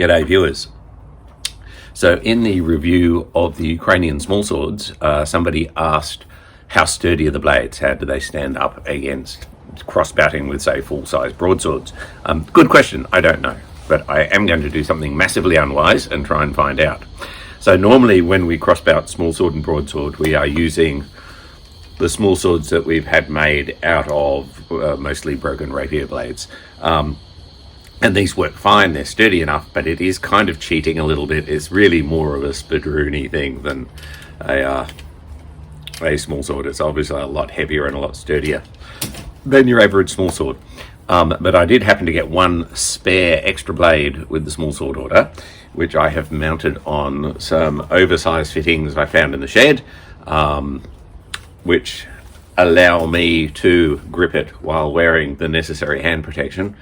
G'day viewers. So in the review of the Ukrainian smallswords, somebody asked how sturdy are the blades, how do they stand up against cross-batting with, say, full-size broadswords? Good question, I don't know, but I am going to do something massively unwise and try and find out. So normally when we cross-bout smallsword and broadsword, we are using the smallswords that we've had made out of mostly broken rapier blades. And these work fine, they're sturdy enough, but it is kind of cheating a little bit. It's really more of a spadroony thing than a smallsword. It's obviously a lot heavier and a lot sturdier than your average smallsword. But I did happen to get one spare extra blade with the smallsword order, which I have mounted on some oversized fittings I found in the shed, which allow me to grip it while wearing the necessary hand protection.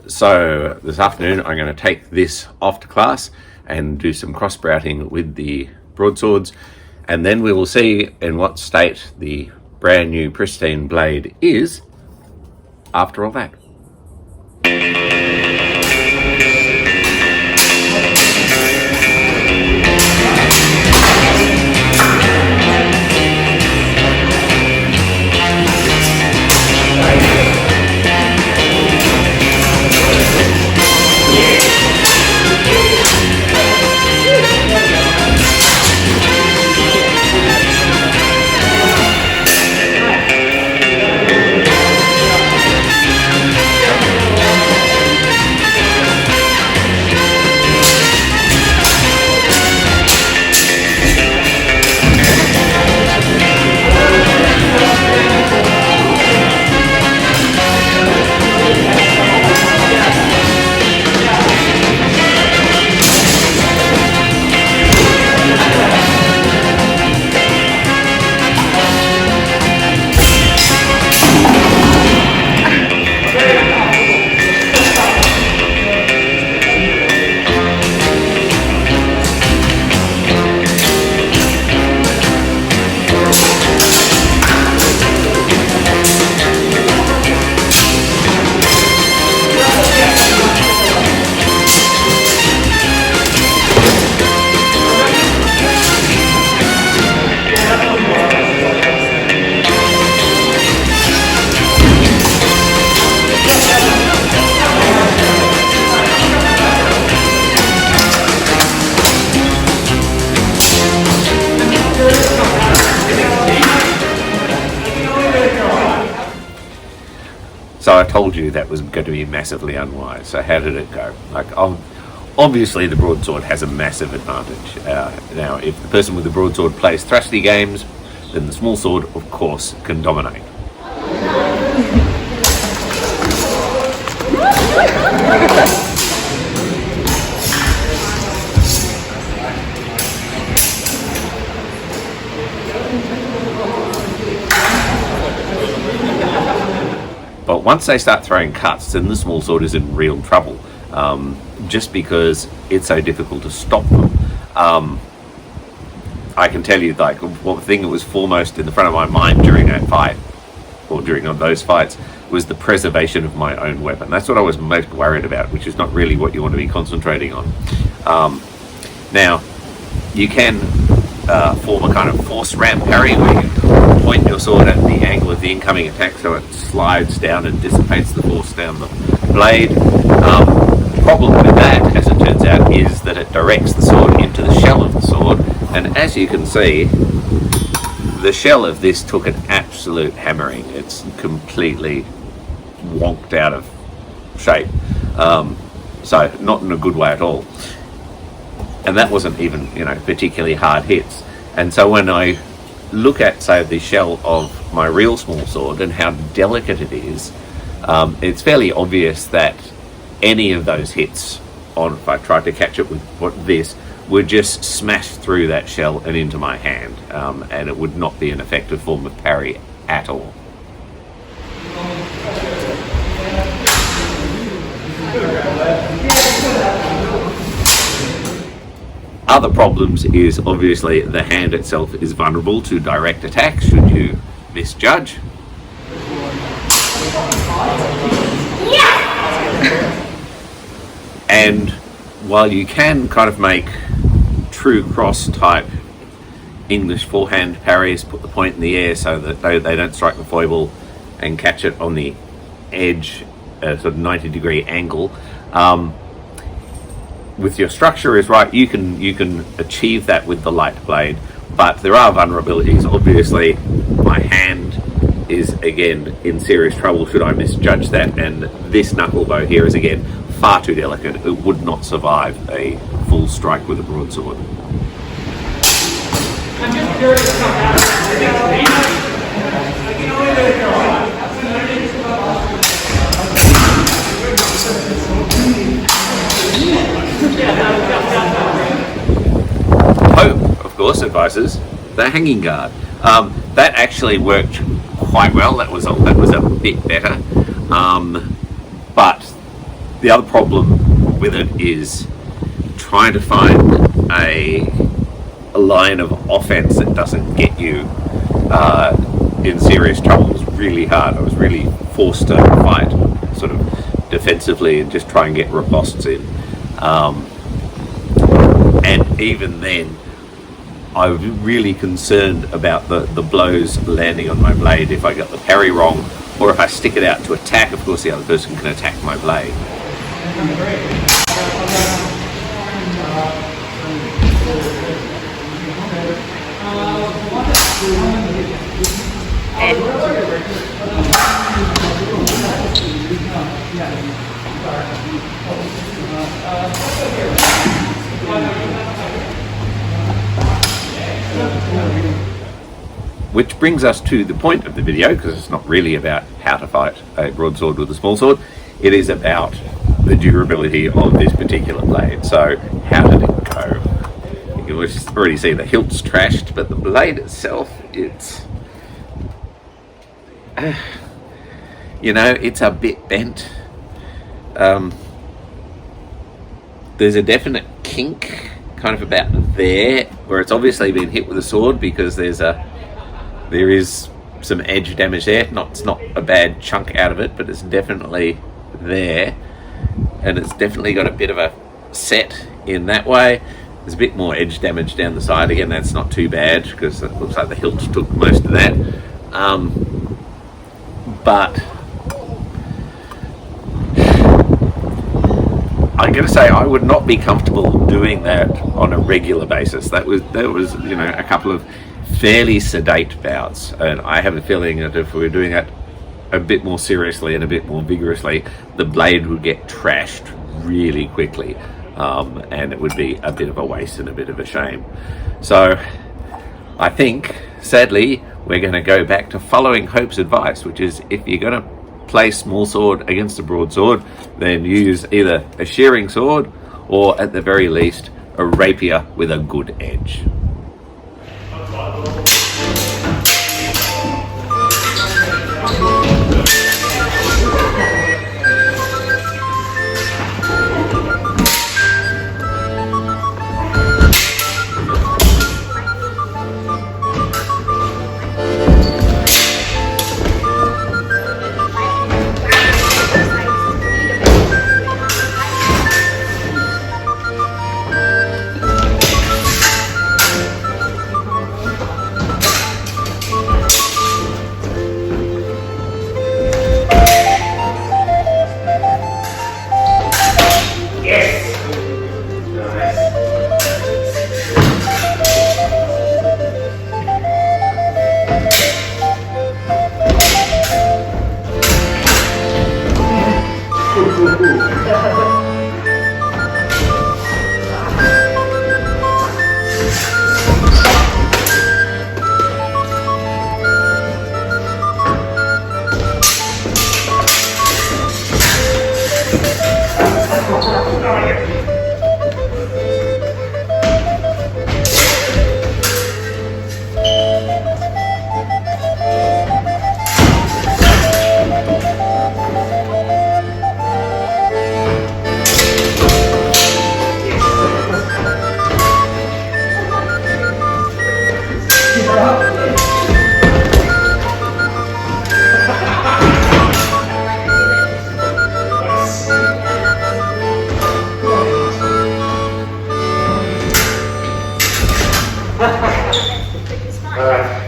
So this afternoon I'm going to take this off to class and do some cross-sprouting with the broadswords, and then we will see in what state the brand new pristine blade is after all that. So I told you that was going to be massively unwise. So how did it go? Obviously the broadsword has a massive advantage. Now, if the person with the broadsword plays thrusty games, then the smallsword, of course, can dominate. But once they start throwing cuts, then the smallsword is in real trouble, just because it's so difficult to stop them. I can tell you, like, one thing that was foremost in the front of my mind during that fight, or during those fights, was the preservation of my own weapon. That's what I was most worried about, which is not really what you want to be concentrating on. Now, you can form a kind of force ramp parry where you point your sword at the angle of the incoming attack so it slides down and dissipates the force down the blade. The problem with that, as it turns out, is that it directs the sword into the shell of the sword, and as you can see, the shell of this took an absolute hammering. It's completely wonked out of shape, so not in a good way at all. And that wasn't even, particularly hard hits. And so when I look at, say, the shell of my real smallsword and how delicate it is, it's fairly obvious that any of those hits, if I tried to catch it with this, would just smash through that shell and into my hand, and it would not be an effective form of parry at all. Other problems is obviously the hand itself is vulnerable to direct attack should you misjudge. And while you can kind of make true cross type English forehand parries, put the point in the air so that they don't strike the foible and catch it on the edge at a sort of 90-degree angle. With your structure is right, you can achieve that with the light blade, but there are vulnerabilities. Obviously, my hand is again in serious trouble should I misjudge that, and this knuckle bow here is again far too delicate. It would not survive a full strike with a broadsword. I'm just curious about that. Hope, of course, advises the hanging guard. That actually worked quite well. That was a bit better. But the other problem with it is trying to find a line of offense that doesn't get you in serious trouble is really hard. I was really forced to fight sort of defensively and just try and get ripostes in. And even then, I was really concerned about the blows landing on my blade if I got the parry wrong, or if I stick it out to attack. Of course, the other person can attack my blade. Which brings us to the point of the video, because it's not really about how to fight a broadsword with a smallsword. It is about the durability of this particular blade. So, how did it go? You can already see the hilt's trashed, but the blade itself, it's it's a bit bent. There's a definite kink kind of about there, where it's obviously been hit with a sword, because there is some edge damage there. It's not a bad chunk out of it, but it's definitely there, and it's definitely got a bit of a set in that way. There's a bit more edge damage down the side. Again, that's not too bad, because it looks like the hilt took most of that. But I'm going to say I would not be comfortable doing that on a regular basis. That was a couple of fairly sedate bouts, and I have a feeling that if we were doing that a bit more seriously and a bit more vigorously, the blade would get trashed really quickly, and it would be a bit of a waste and a bit of a shame. So I think, sadly, we're going to go back to following Hope's advice, which is if you're going to play smallsword against a broadsword, then use either a shearing sword or, at the very least, a rapier with a good edge. It's fine. All right.